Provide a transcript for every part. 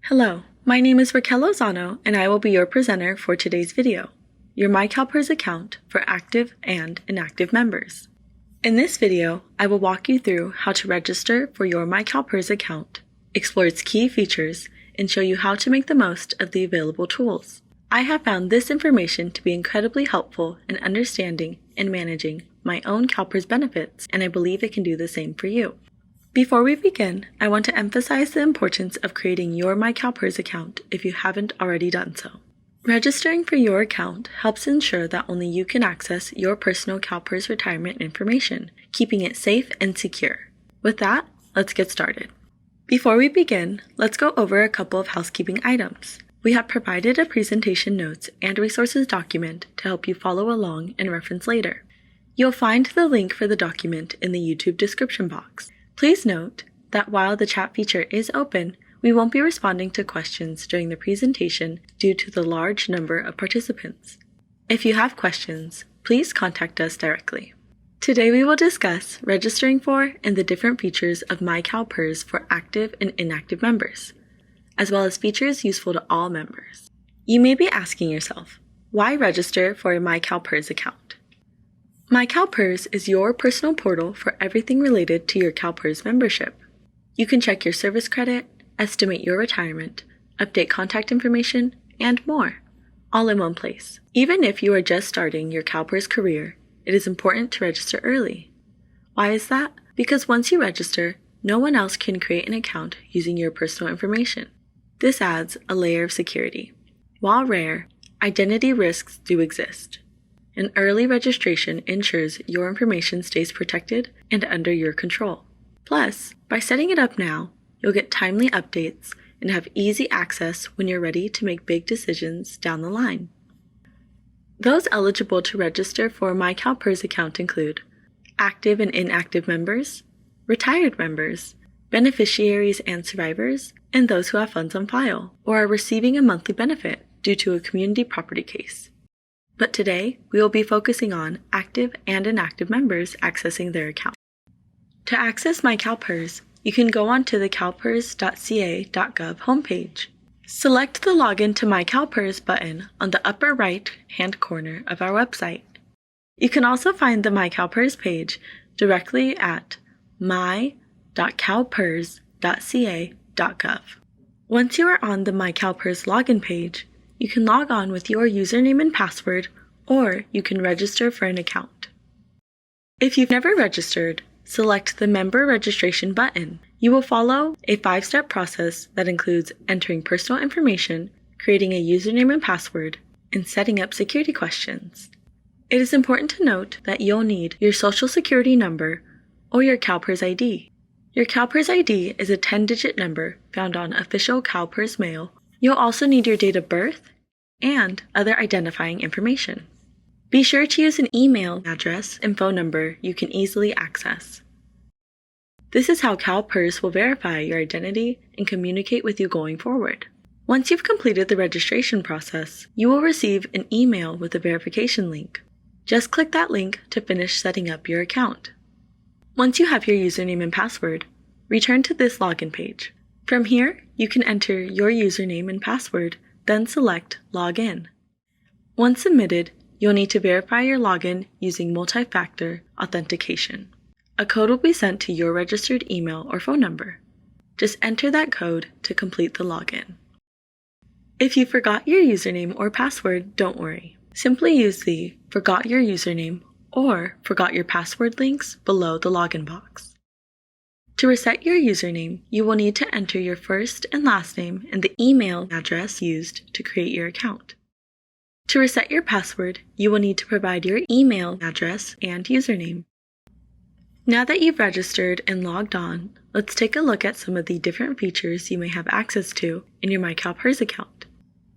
Hello, my name is Raquel Lozano and I will be your presenter for today's video, your myCalPERS account for active and inactive members. In this video, I will walk you through how to register for your myCalPERS account, explore its key features, and show you how to make the most of the available tools. I have found this information to be incredibly helpful in understanding and managing my own CalPERS benefits, and I believe it can do the same for you. Before we begin, I want to emphasize the importance of creating your myCalPERS account if you haven't already done so. Registering for your account helps ensure that only you can access your personal CalPERS retirement information, keeping it safe and secure. With that, let's get started. Before we begin, let's go over a couple of housekeeping items. We have provided a presentation notes and resources document to help you follow along and reference later. You'll find the link for the document in the YouTube description box. Please note that while the chat feature is open, we won't be responding to questions during the presentation due to the large number of participants. If you have questions, please contact us directly. Today we will discuss registering for and the different features of myCalPERS for active and inactive members, as well as features useful to all members. You may be asking yourself, why register for a myCalPERS account? myCalPERS is your personal portal for everything related to your CalPERS membership. You can check your service credit, estimate your retirement, update contact information, and more, all in one place. Even if you are just starting your CalPERS career, it is important to register early. Why is that? Because once you register, no one else can create an account using your personal information. This adds a layer of security. While rare, identity risks do exist. An early registration ensures your information stays protected and under your control. Plus, by setting it up now, you'll get timely updates and have easy access when you're ready to make big decisions down the line. Those eligible to register for a myCalPERS account include active and inactive members, retired members, beneficiaries and survivors, and those who have funds on file or are receiving a monthly benefit due to a community property case. But today, we will be focusing on active and inactive members accessing their account. To access myCalPERS, you can go on to the calpers.ca.gov homepage. Select the Login to myCalPERS button on the upper right-hand corner of our website. You can also find the myCalPERS page directly at my.calpers.ca.gov. Once you are on the myCalPERS login page, you can log on with your username and password, or you can register for an account. If you've never registered, select the Member Registration button. You will follow a 5-step process that includes entering personal information, creating a username and password, and setting up security questions. It is important to note that you'll need your Social Security number or your CalPERS ID. Your CalPERS ID is a 10-digit number found on official CalPERS mail. You'll also need your date of birth and other identifying information. Be sure to use an email address and phone number you can easily access. This is how CalPERS will verify your identity and communicate with you going forward. Once you've completed the registration process, you will receive an email with a verification link. Just click that link to finish setting up your account. Once you have your username and password, return to this login page. From here, you can enter your username and password, then select Login. Once submitted, you'll need to verify your login using multi-factor authentication. A code will be sent to your registered email or phone number. Just enter that code to complete the login. If you forgot your username or password, don't worry. Simply use the Forgot Your Username or Forgot Your Password links below the login box. To reset your username, you will need to enter your first and last name and the email address used to create your account. To reset your password, you will need to provide your email address and username. Now that you've registered and logged on, let's take a look at some of the different features you may have access to in your myCalPERS account.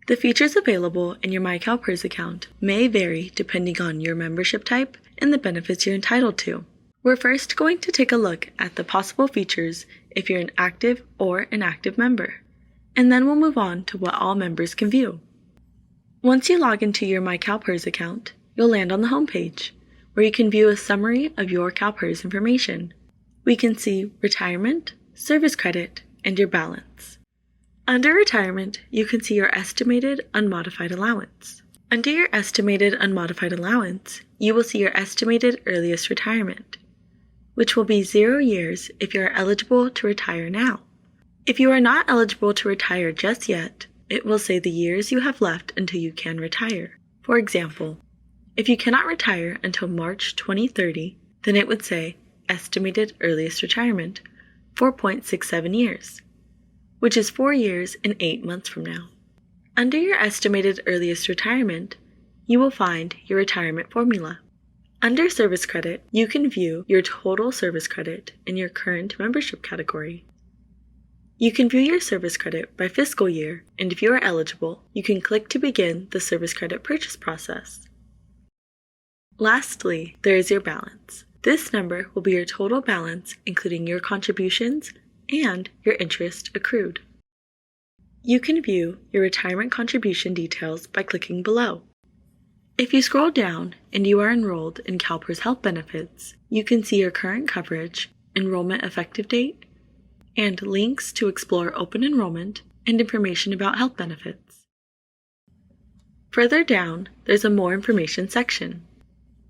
The features available in your myCalPERS account may vary depending on your membership type and the benefits you're entitled to. We're first going to take a look at the possible features if you're an active or inactive member, and then we'll move on to what all members can view. Once you log into your myCalPERS account, you'll land on the home page, where you can view a summary of your CalPERS information. We can see retirement, service credit, and your balance. Under Retirement, you can see your estimated unmodified allowance. Under your estimated unmodified allowance, you will see your estimated earliest retirement, which will be 0 years if you are eligible to retire now. If you are not eligible to retire just yet, it will say the years you have left until you can retire. For example, if you cannot retire until March 2030, then it would say estimated earliest retirement, 4.67 years, which is 4 years and 8 months from now. Under your estimated earliest retirement, you will find your retirement formula. Under service credit, you can view your total service credit in your current membership category. You can view your service credit by fiscal year, and if you are eligible, you can click to begin the service credit purchase process. Lastly, there is your balance. This number will be your total balance, including your contributions and your interest accrued. You can view your retirement contribution details by clicking below. If you scroll down and you are enrolled in CalPERS health benefits, you can see your current coverage, enrollment effective date, and links to explore open enrollment and information about health benefits. Further down, there's a More Information section.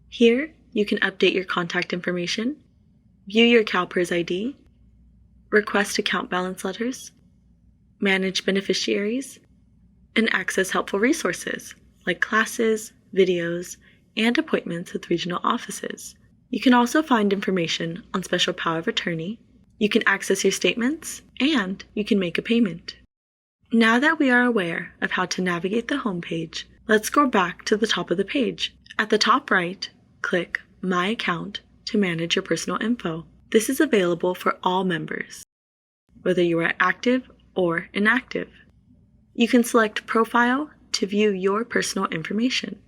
Here, you can update your contact information, view your CalPERS ID, request account balance letters, manage beneficiaries, and access helpful resources like classes, videos, and appointments with regional offices. You can also find information on special power of attorney, you can access your statements, and you can make a payment. Now that we are aware of how to navigate the homepage, let's scroll back to the top of the page. At the top right, click My Account to manage your personal info. This is available for all members, whether you are active or inactive. You can select Profile to view your personal information.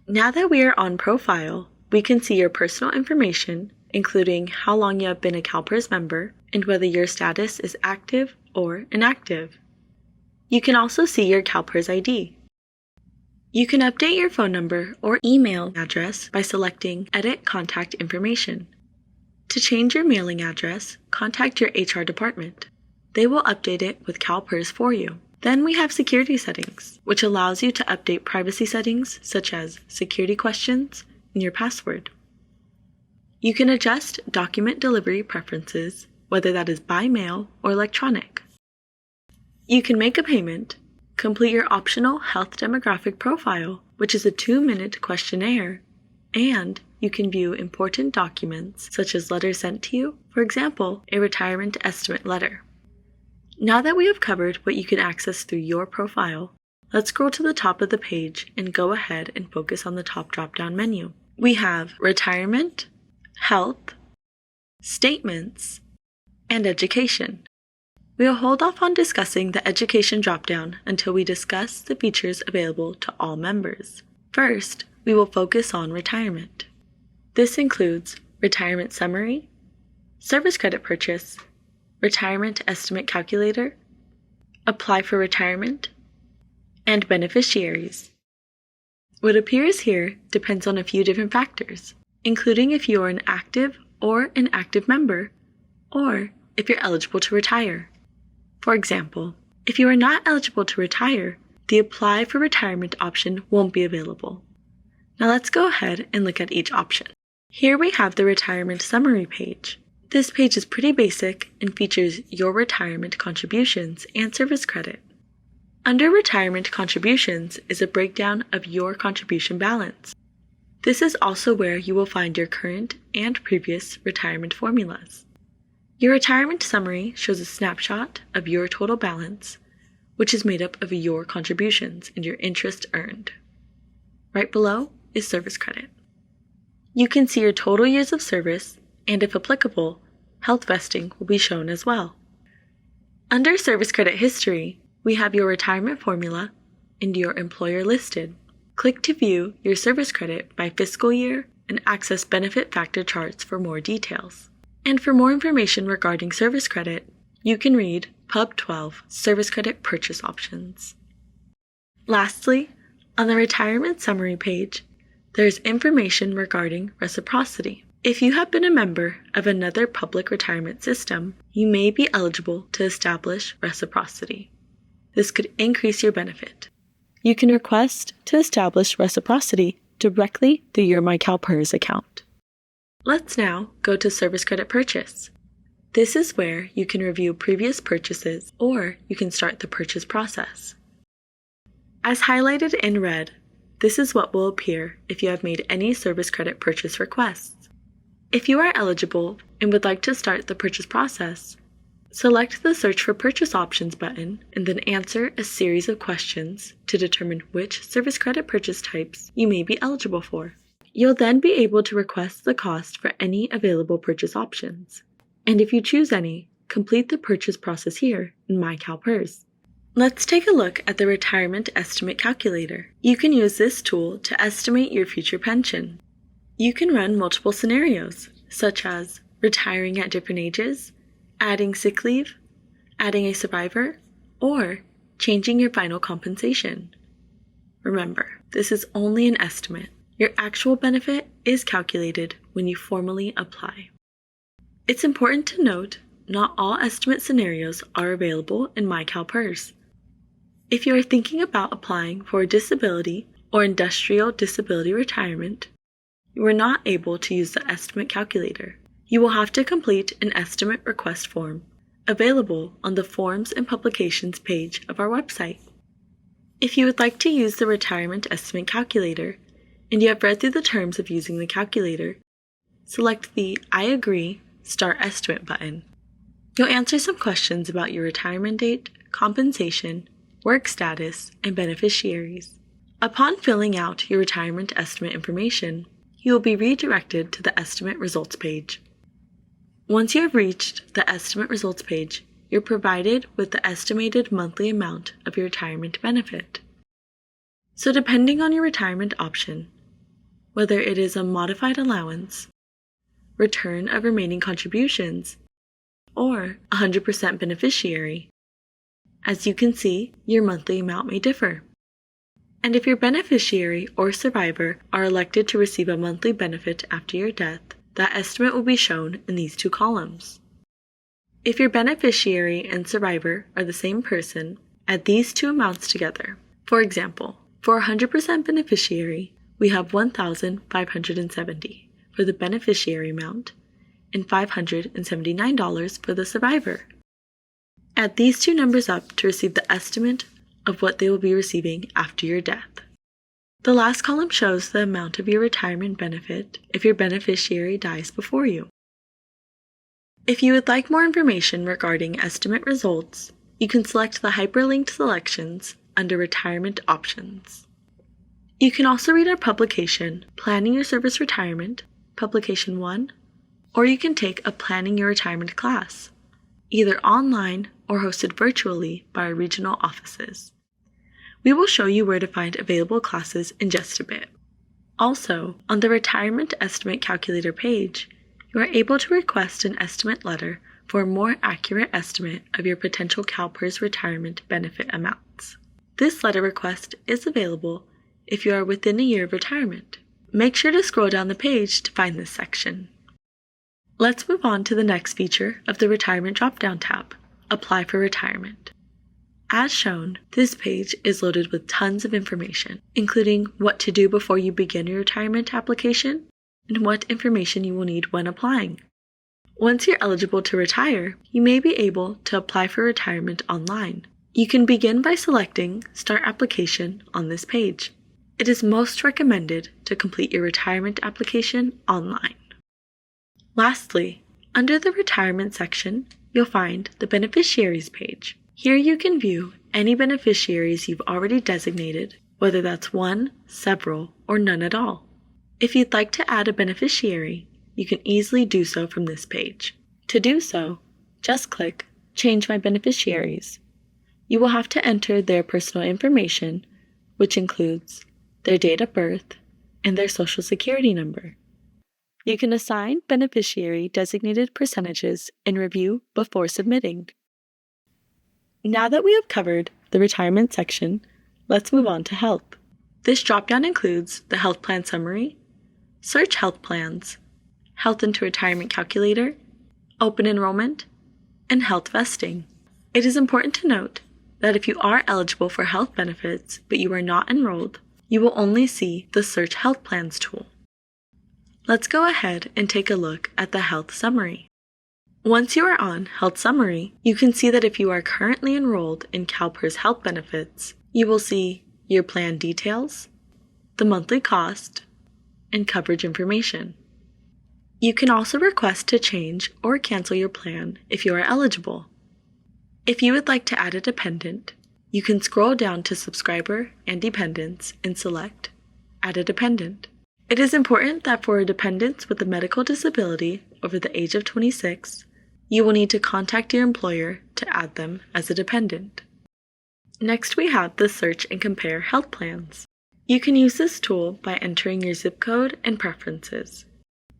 Now that we are on Profile, we can see your personal information, including how long you have been a CalPERS member and whether your status is active or inactive. You can also see your CalPERS ID. You can update your phone number or email address by selecting Edit Contact Information. To change your mailing address, contact your HR department. They will update it with CalPERS for you. Then we have security settings, which allows you to update privacy settings such as security questions and your password. You can adjust document delivery preferences, whether that is by mail or electronic. You can make a payment, complete your optional health demographic profile, which is a 2-minute questionnaire, and you can view important documents such as letters sent to you, for example, a retirement estimate letter. Now that we have covered what you can access through your profile, let's scroll to the top of the page and go ahead and focus on the top drop-down menu. We have Retirement, Health, Statements, and Education. We'll hold off on discussing the Education drop-down until we discuss the features available to all members. First, we will focus on Retirement. This includes Retirement Summary, Service Credit Purchase, Retirement Estimate Calculator, Apply for Retirement, and Beneficiaries. What appears here depends on a few different factors, including if you are an active or inactive member, or if you're eligible to retire. For example, if you are not eligible to retire, the Apply for Retirement option won't be available. Now let's go ahead and look at each option. Here we have the Retirement Summary page. This page is pretty basic and features your retirement contributions and service credit. Under Retirement Contributions is a breakdown of your contribution balance. This is also where you will find your current and previous retirement formulas. Your Retirement Summary shows a snapshot of your total balance, which is made up of your contributions and your interest earned. Right below is Service Credit. You can see your total years of service, and if applicable, health vesting will be shown as well. Under Service Credit History, we have your retirement formula and your employer listed. Click to view your service credit by fiscal year and access benefit factor charts for more details. And for more information regarding service credit, you can read Pub 12 Service Credit Purchase Options. Lastly, on the Retirement Summary page, there's information regarding reciprocity. If you have been a member of another public retirement system, you may be eligible to establish reciprocity. this could increase your benefit. You can request to establish reciprocity directly through your myCalPERS account. Let's now go to Service Credit Purchase. This is where you can review previous purchases, or you can start the purchase process. As highlighted in red, this is what will appear if you have made any service credit purchase requests. If you are eligible and would like to start the purchase process, select the Search for Purchase Options button and then answer a series of questions to determine which service credit purchase types you may be eligible for. You'll then be able to request the cost for any available purchase options. And if you choose any, complete the purchase process here in myCalPERS. Let's take a look at the Retirement Estimate Calculator. You can use this tool to estimate your future pension. You can run multiple scenarios, such as retiring at different ages, adding sick leave, adding a survivor, or changing your final compensation. Remember, this is only an estimate. Your actual benefit is calculated when you formally apply. It's important to note, not all estimate scenarios are available in myCalPERS. If you are thinking about applying for a disability or industrial disability retirement, you are not able to use the estimate calculator. You will have to complete an estimate request form available on the Forms and Publications page of our website. If you would like to use the Retirement Estimate Calculator and you have read through the terms of using the calculator, select the I agree Start Estimate button. You'll answer some questions about your retirement date, compensation, work status, and beneficiaries. Upon filling out your retirement estimate information, you will be redirected to the Estimate Results page. Once you have reached the Estimate Results page, you're provided with the estimated monthly amount of your retirement benefit. So depending on your retirement option, whether it is a modified allowance, return of remaining contributions, or 100% beneficiary, as you can see, your monthly amount may differ. And if your beneficiary or survivor are elected to receive a monthly benefit after your death, that estimate will be shown in these two columns. If your beneficiary and survivor are the same person, add these two amounts together. For example, for 100% beneficiary, we have $1,570 for the beneficiary amount and $579 for the survivor. Add these two numbers up to receive the estimate of what they will be receiving after your death. The last column shows the amount of your retirement benefit if your beneficiary dies before you. If you would like more information regarding estimate results, you can select the hyperlinked selections under Retirement Options. You can also read our publication, Planning Your Service Retirement, Publication 1, or you can take a Planning Your Retirement class, either online or hosted virtually by our regional offices. We will show you where to find available classes in just a bit. Also, on the Retirement Estimate Calculator page, you are able to request an estimate letter for a more accurate estimate of your potential CalPERS retirement benefit amounts. This letter request is available if you are within a year of retirement. Make sure to scroll down the page to find this section. Let's move on to the next feature of the Retirement drop-down tab, Apply for Retirement. As shown, this page is loaded with tons of information, including what to do before you begin your retirement application and what information you will need when applying. Once you're eligible to retire, you may be able to apply for retirement online. You can begin by selecting Start Application on this page. It is most recommended to complete your retirement application online. Lastly, under the Retirement section, you'll find the Beneficiaries page. Here you can view any beneficiaries you've already designated, whether that's one, several, or none at all. If you'd like to add a beneficiary, you can easily do so from this page. To do so, just click Change My Beneficiaries. You will have to enter their personal information, which includes their date of birth and their social security number. You can assign beneficiary designated percentages and review before submitting. Now that we have covered the retirement section, let's move on to health. This dropdown includes the health plan summary, search health plans, health into retirement calculator, open enrollment, and health vesting. It is important to note that if you are eligible for health benefits but you are not enrolled, you will only see the Search Health Plans tool. Let's go ahead and take a look at the Health Summary. Once you are on Health Summary, you can see that if you are currently enrolled in CalPERS health benefits, you will see your plan details, the monthly cost, and coverage information. You can also request to change or cancel your plan if you are eligible. If you would like to add a dependent, you can scroll down to Subscriber and Dependents and select Add a Dependent. It is important that for dependents with a medical disability over the age of 26, you will need to contact your employer to add them as a dependent. Next, we have the Search and Compare Health Plans. You can use this tool by entering your zip code and preferences.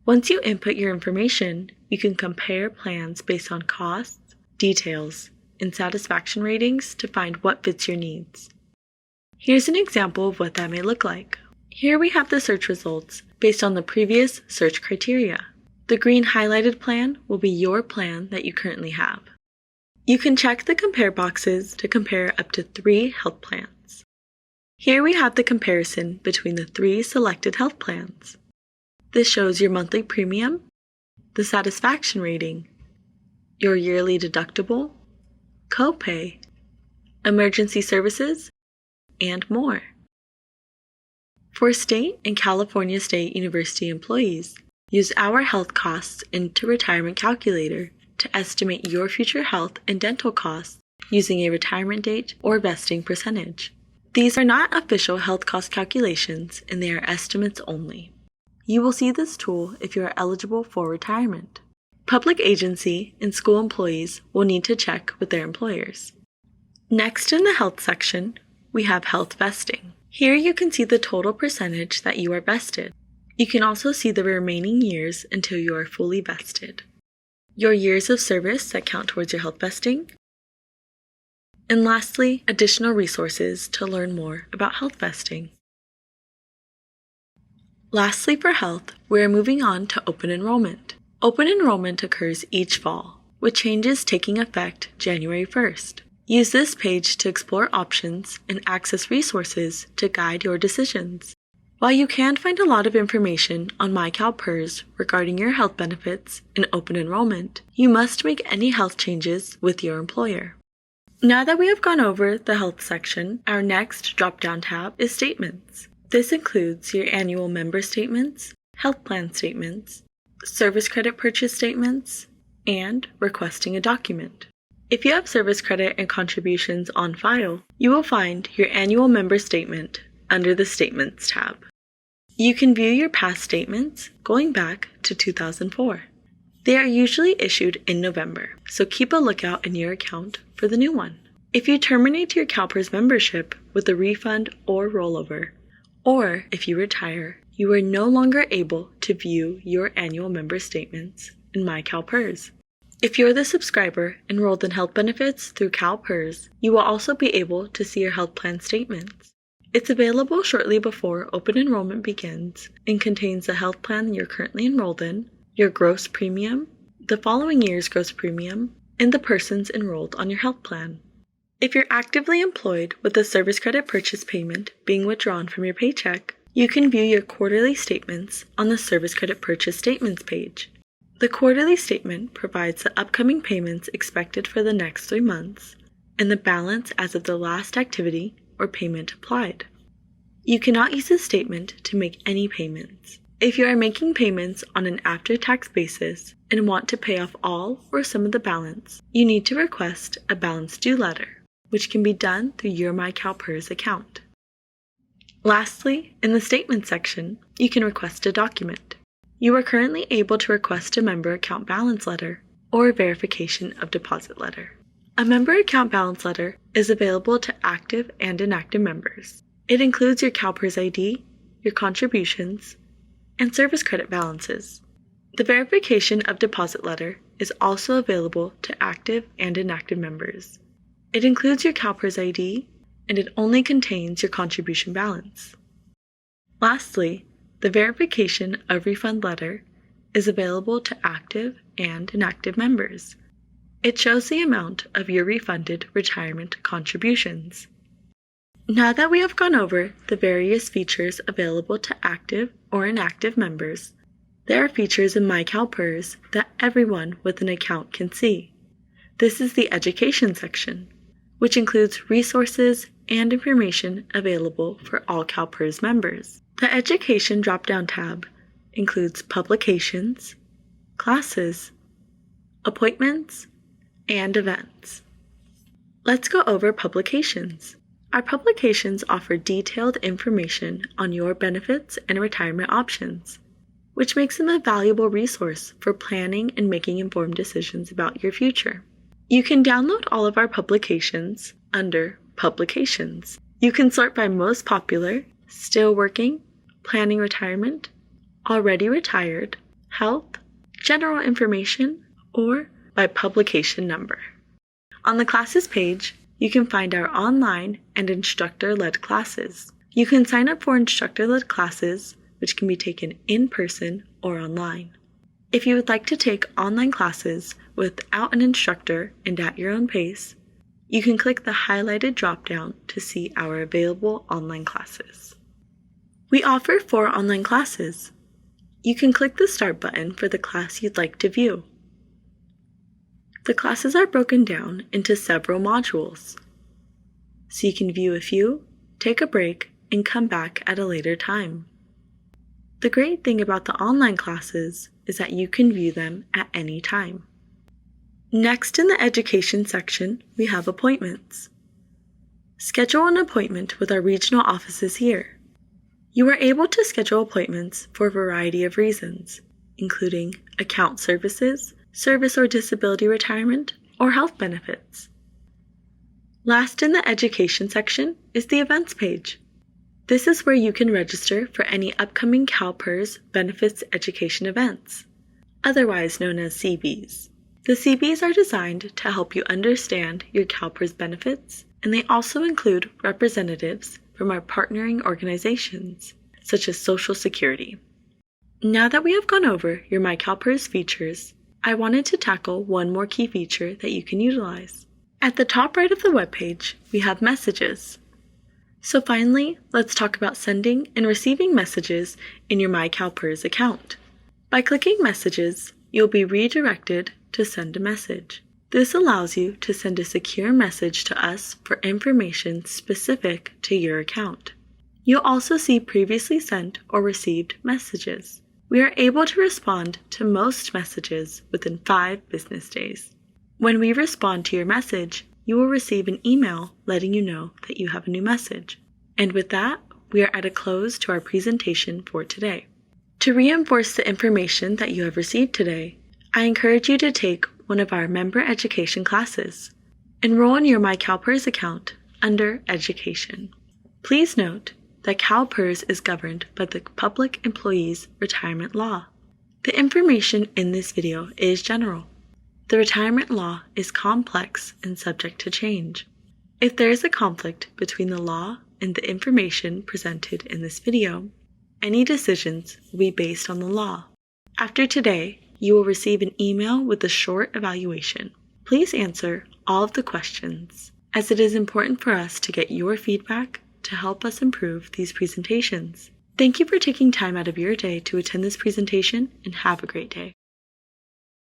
Once you input your information, you can compare plans based on costs, details, and satisfaction ratings to find what fits your needs. Here's an example of what that may look like. Here we have the search results based on the previous search criteria. The green highlighted plan will be your plan that you currently have. You can check the compare boxes to compare up to 3 health plans. Here we have the comparison between the 3 selected health plans. This shows your monthly premium, the satisfaction rating, your yearly deductible, copay, emergency services, and more. For state and California State University employees, use our health costs into retirement calculator to estimate your future health and dental costs using a retirement date or vesting percentage. These are not official health cost calculations and they are estimates only. You will see this tool if you are eligible for retirement. Public agency and school employees will need to check with their employers. Next in the health section, we have health vesting. Here you can see the total percentage that you are vested. You can also see the remaining years until you are fully vested, your years of service that count towards your health vesting, and lastly, additional resources to learn more about health vesting. Lastly, for health, we are moving on to open enrollment. Open enrollment occurs each fall, with changes taking effect January 1st. Use this page to explore options and access resources to guide your decisions. While you can find a lot of information on myCalPERS regarding your health benefits and open enrollment, you must make any health changes with your employer. Now that we have gone over the health section, our next drop-down tab is Statements. This includes your annual member statements, health plan statements, service credit purchase statements, and requesting a document. If you have service credit and contributions on file, you will find your annual member statement under the Statements tab. You can view your past statements going back to 2004. They are usually issued in November, so keep a lookout in your account for the new one. If you terminate your CalPERS membership with a refund or rollover, or if you retire, you are no longer able to view your annual member statements in myCalPERS. If you're the subscriber enrolled in health benefits through CalPERS, you will also be able to see your health plan statements. It's available shortly before open enrollment begins and contains the health plan you're currently enrolled in, your gross premium, the following year's gross premium, and the persons enrolled on your health plan. If you're actively employed with a service credit purchase payment being withdrawn from your paycheck, you can view your quarterly statements on the Service Credit Purchase Statements page. The quarterly statement provides the upcoming payments expected for the next 3 months and the balance as of the last activity or payment applied. You cannot use this statement to make any payments. If you are making payments on an after-tax basis and want to pay off all or some of the balance, you need to request a balance due letter, which can be done through your myCalPERS account. Lastly, in the Statement section, you can request a document. You are currently able to request a member account balance letter or a verification of deposit letter. A member account balance letter is available to active and inactive members. It includes your CalPERS ID, your contributions, and service credit balances. The verification of deposit letter is also available to active and inactive members. It includes your CalPERS ID, and it only contains your contribution balance. Lastly, the verification of refund letter is available to active and inactive members. It shows the amount of your refunded retirement contributions. Now that we have gone over the various features available to active or inactive members, there are features in myCalPERS that everyone with an account can see. This is the Education section, which includes resources and information available for all CalPERS members. The Education drop-down tab includes publications, classes, appointments, and events. Let's go over publications. Our publications offer detailed information on your benefits and retirement options, which makes them a valuable resource for planning and making informed decisions about your future. You can download all of our publications under Publications. You can sort by most popular, still working, planning retirement, already retired, health, general information, or by publication number. On the classes page, you can find our online and instructor-led classes. You can sign up for instructor-led classes, which can be taken in person or online. If you would like to take online classes without an instructor and at your own pace, you can click the highlighted drop-down to see our available online classes. We offer 4 online classes. You can click the Start button for the class you'd like to view. The classes are broken down into several modules, so you can view a few, take a break, and come back at a later time. The great thing about the online classes is that you can view them at any time. Next in the Education section, we have appointments. Schedule an appointment with our regional offices here. You are able to schedule appointments for a variety of reasons, including account services, service or disability retirement, or health benefits. Last in the Education section is the Events page. This is where you can register for any upcoming CalPERS Benefits Education events, otherwise known as CBs. The CBs are designed to help you understand your CalPERS benefits, and they also include representatives from our partnering organizations, such as Social Security. Now that we have gone over your myCalPERS features, I wanted to tackle one more key feature that you can utilize. At the top right of the webpage, we have messages. So finally, let's talk about sending and receiving messages in your myCalPERS account. By clicking Messages, you'll be redirected to send a message. This allows you to send a secure message to us for information specific to your account. You'll also see previously sent or received messages. We are able to respond to most messages within 5 business days. When we respond to your message, you will receive an email letting you know that you have a new message. And with that, we are at a close to our presentation for today. To reinforce the information that you have received today, I encourage you to take one of our member education classes. Enroll in your myCalPERS account under Education. Please note that CalPERS is governed by the Public Employees Retirement Law. The information in this video is general. The retirement law is complex and subject to change. If there is a conflict between the law and the information presented in this video, any decisions will be based on the law. After today, you will receive an email with a short evaluation. Please answer all of the questions, as it is important for us to get your feedback to help us improve these presentations. Thank you for taking time out of your day to attend this presentation, and have a great day.